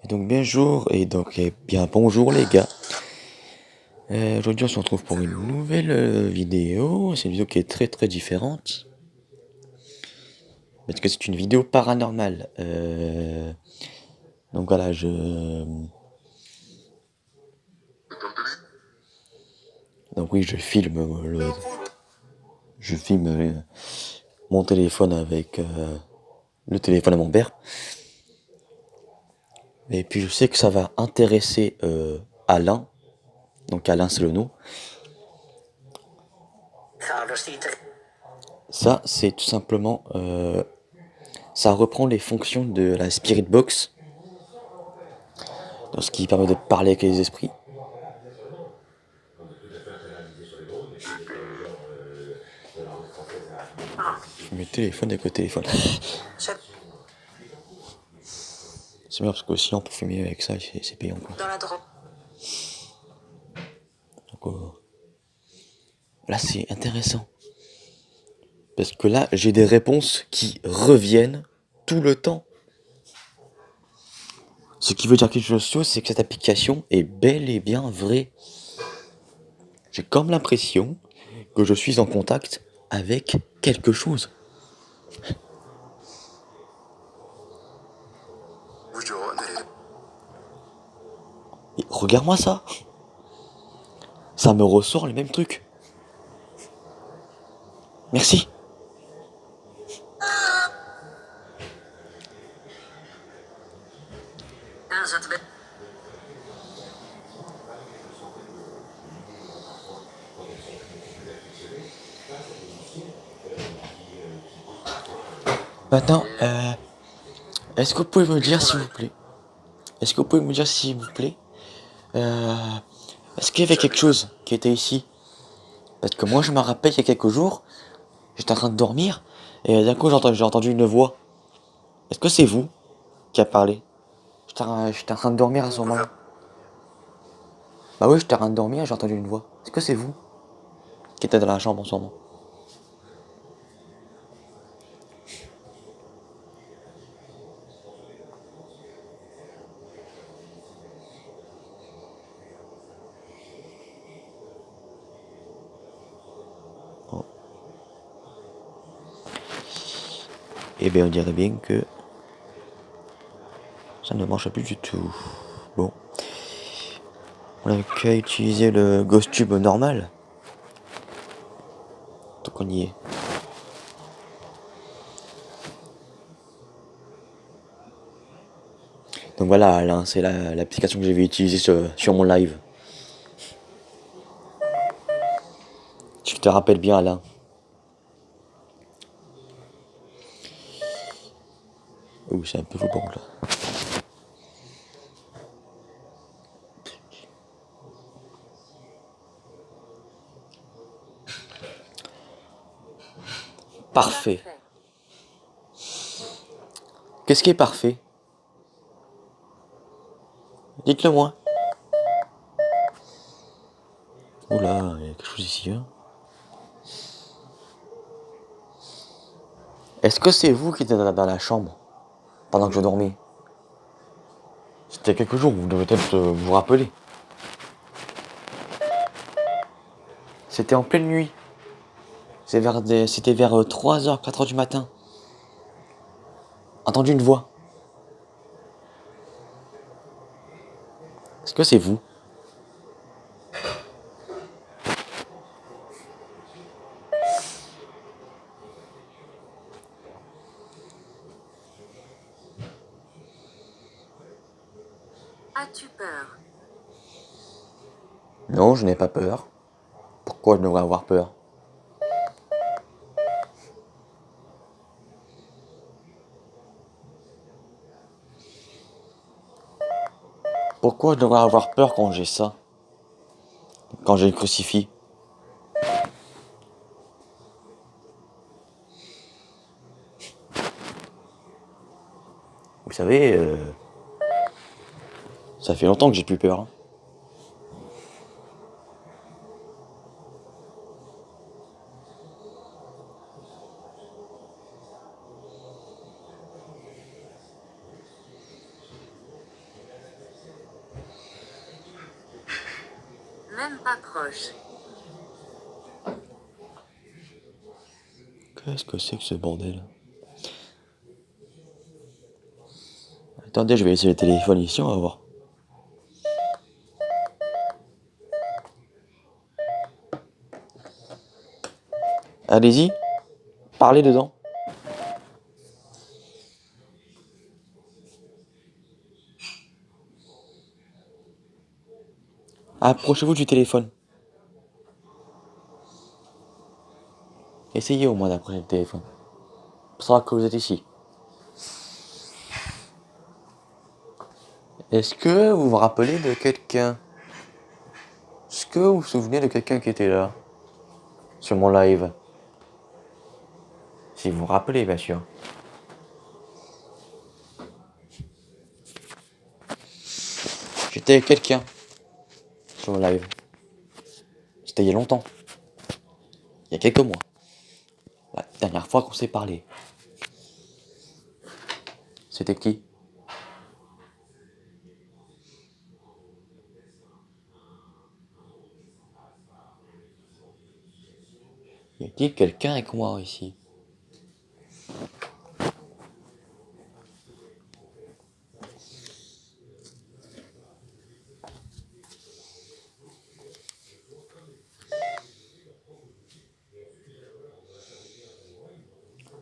Et donc bien bonjour les gars. Aujourd'hui on se retrouve pour une nouvelle vidéo. C'est une vidéo qui est très très différente. Parce que c'est une vidéo paranormale. Donc voilà, donc oui, je filme mon téléphone avec le téléphone à mon père. Et puis je sais que ça va intéresser Alain. Donc Alain c'est le nom. Ça c'est tout simplement ça reprend les fonctions de la Spirit Box. Donc ce qui permet de parler avec les esprits. Je mets le téléphone avec le téléphone. C'est bien parce que sinon pour filmer avec ça c'est payant quoi. Donc là c'est intéressant. Parce que là j'ai des réponses qui reviennent tout le temps. Ce qui veut dire quelque chose, c'est que cette application est bel et bien vraie. J'ai comme l'impression que je suis en contact avec quelque chose. Et regarde-moi ça. Ça me ressort le même truc. Merci. Maintenant, est-ce que vous pouvez me dire s'il vous plaît? Est-ce que vous pouvez me dire s'il vous plaît? Euh, Est-ce qu'il y avait quelque chose qui était ici? Parce que moi je me rappelle il y a quelques jours, j'étais en train de dormir, et d'un coup j'ai entendu une voix. Est-ce que c'est vous qui a parlé? J'étais en train de dormir à ce moment-là. Bah oui, j'étais en train de dormir et j'ai entendu une voix. Est-ce que c'est vous qui était dans la chambre en ce moment? Oh. Eh bien on dirait bien que ça ne marche plus du tout. Bon. On n'a qu'à utiliser le Ghost Tube normal. Donc on y est. Donc voilà, Alain, c'est l'application que je vais utiliser sur mon live. Tu te rappelles bien, Alain. Ouh, c'est un peu bon là. Parfait. Qu'est-ce qui est parfait? Dites-le moi. Oula, il y a quelque chose ici. Hein. Est-ce que c'est vous qui étiez dans la chambre pendant que je dormais? C'était quelques jours, vous devez peut-être vous rappeler. C'était en pleine nuit. C'était vers 3h, 4h du matin. Entendu une voix. Est-ce que c'est vous? As-tu peur? Non, je n'ai pas peur. Pourquoi je devrais avoir peur? Pourquoi je devrais avoir peur quand j'ai ça? Quand j'ai le crucifix? Vous savez, ça fait longtemps que j'ai plus peur. Hein. Même pas proche. Qu'est-ce que c'est que ce bordel? Attendez, je vais laisser le téléphone ici, on va voir. Allez-y, parlez dedans. Approchez-vous du téléphone. Essayez au moins d'approcher le téléphone. Pour savoir que vous êtes ici. Est-ce que vous vous rappelez de quelqu'un? Est-ce que vous vous souvenez de quelqu'un qui était là? Sur mon live? Si vous vous rappelez, bien sûr. J'étais avec quelqu'un sur mon live. C'était il y a longtemps. Il y a quelques mois. La dernière fois qu'on s'est parlé. C'était qui? Y a-t-il quelqu'un avec moi ici?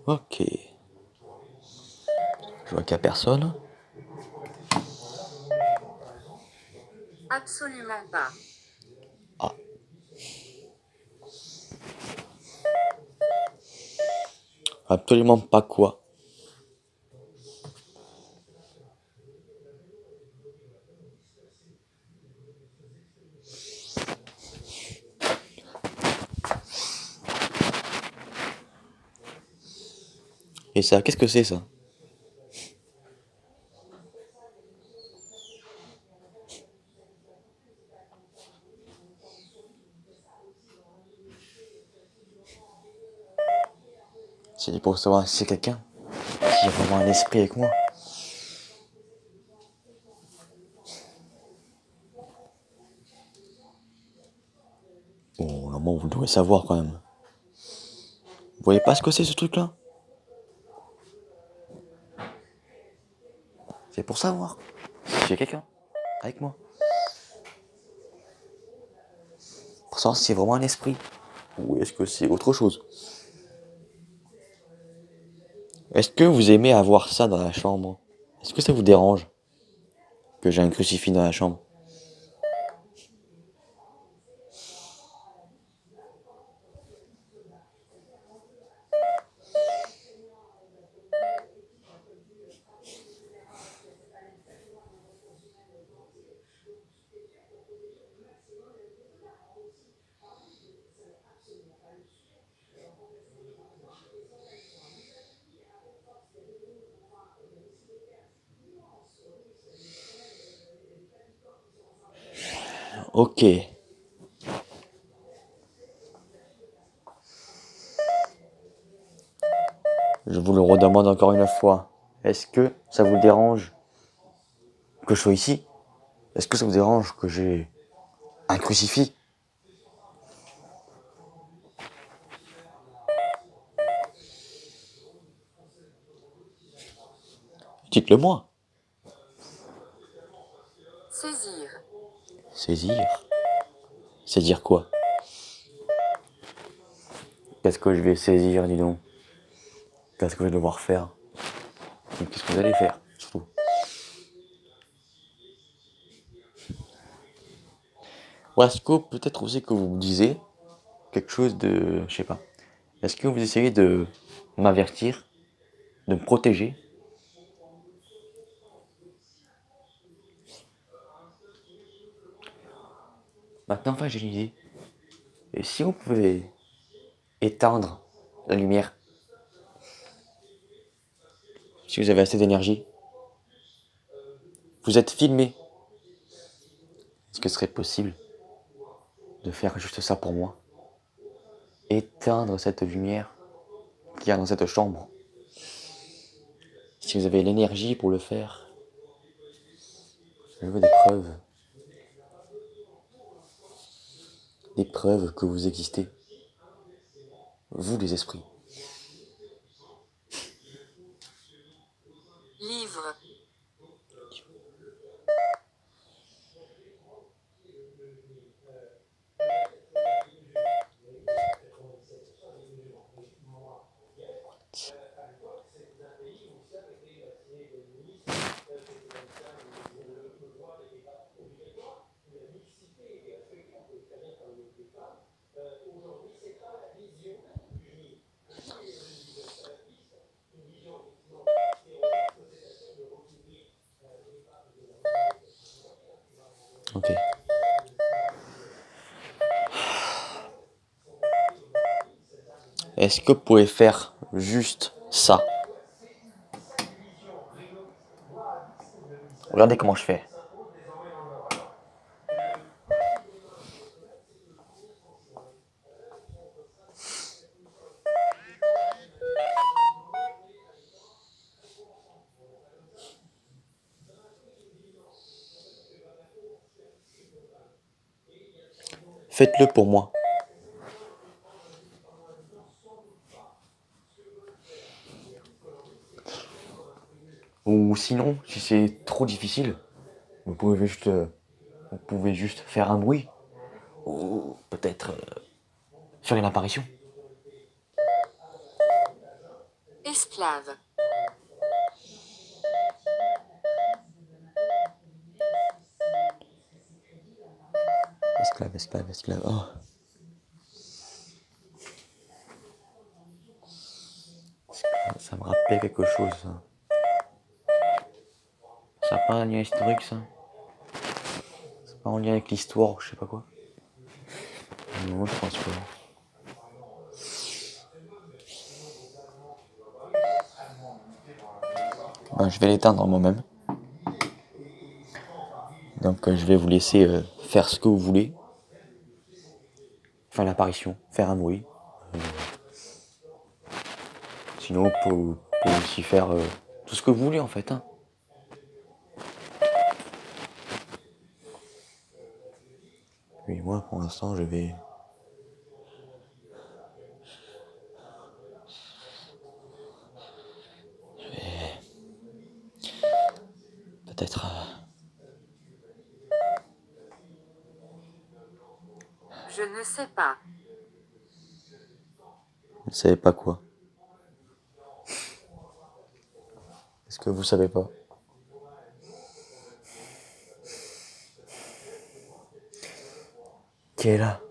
Ok. Je vois qu'il n'y a personne. Absolument pas. Ah. Absolument pas quoi. Et ça, qu'est-ce que c'est ça? C'est pour savoir si c'est quelqu'un. S'il y a vraiment un esprit avec moi. Bon, normalement, vous devez savoir quand même. Vous voyez pas ce que c'est ce truc-là? C'est pour savoir si j'ai quelqu'un avec moi. Pour savoir si c'est vraiment un esprit. Ou est-ce que c'est autre chose? Est-ce que vous aimez avoir ça dans la chambre? Est-ce que ça vous dérange que j'ai un crucifix dans la chambre? Ok. Je vous le redemande encore une fois. Est-ce que ça vous dérange que je sois ici? Est-ce que ça vous dérange que j'ai un crucifix? Dites-le moi. Saisir. Saisir. Saisir quoi? Qu'est-ce que je vais saisir, dis donc? Qu'est-ce que je vais devoir faire? Et qu'est-ce que vous allez faire, surtout? Ou est-ce que peut-être aussi que vous me disiez quelque chose de... Je sais pas. Est-ce que vous essayez de m'avertir, de me protéger? Maintenant, enfin, j'ai une idée. Et si vous pouvez éteindre la lumière, si vous avez assez d'énergie, vous êtes filmé, est-ce que ce serait possible de faire juste ça pour moi? Éteindre cette lumière qu'il y a dans cette chambre. Si vous avez l'énergie pour le faire, je veux des preuves. des preuves que vous existez. Vous, les esprits. Livre. Ok. Est-ce que vous pouvez faire juste ça? Regardez comment je fais. Faites-le pour moi. Ou sinon, si c'est trop difficile, vous pouvez juste faire un bruit. Ou peut-être faire une apparition. Esclave. Esclave, esclave, esclave. Oh. Ça me rappelait quelque chose, ça. Ça n'a pas un lien historique, ça? C'est pas en lien avec l'histoire, je sais pas quoi. Non, je pense pas. Ben, je vais l'éteindre moi-même. Donc je vais vous laisser faire ce que vous voulez. Faire l'apparition, faire un bruit. Sinon, vous pouvez aussi faire tout ce que vous voulez en fait. Hein. Oui, moi pour l'instant je vais... Peut-être... Je ne sais pas. Vous ne savez pas quoi. Est-ce que vous savez pas? Qui est là?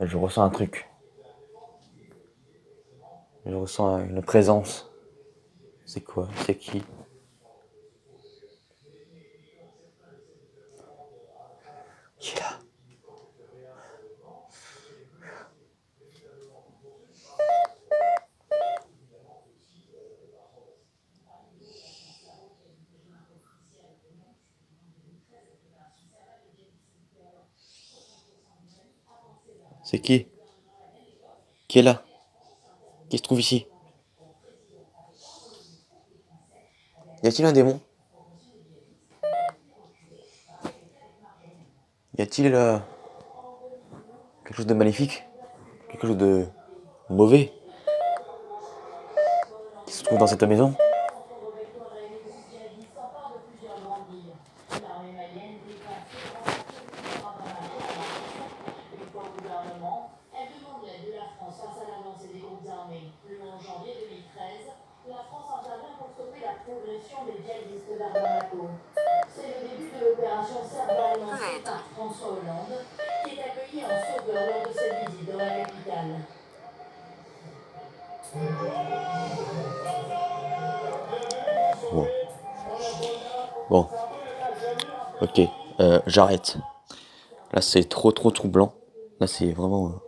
Je ressens un truc. Je ressens une présence. C'est quoi? C'est qui? Qui est là? C'est qui? Qui est là? Qui se trouve ici? Y a-t-il un démon? Y a-t-il quelque chose de maléfique? Quelque chose de mauvais qui se trouve dans cette maison? C'est le début de l'opération Serval lancée Peut-être. par François Hollande, qui est accueilli en sauveur lors de cette visite dans la capitale. Bon. Bon. Ok. J'arrête. Là c'est trop troublant. Là c'est vraiment...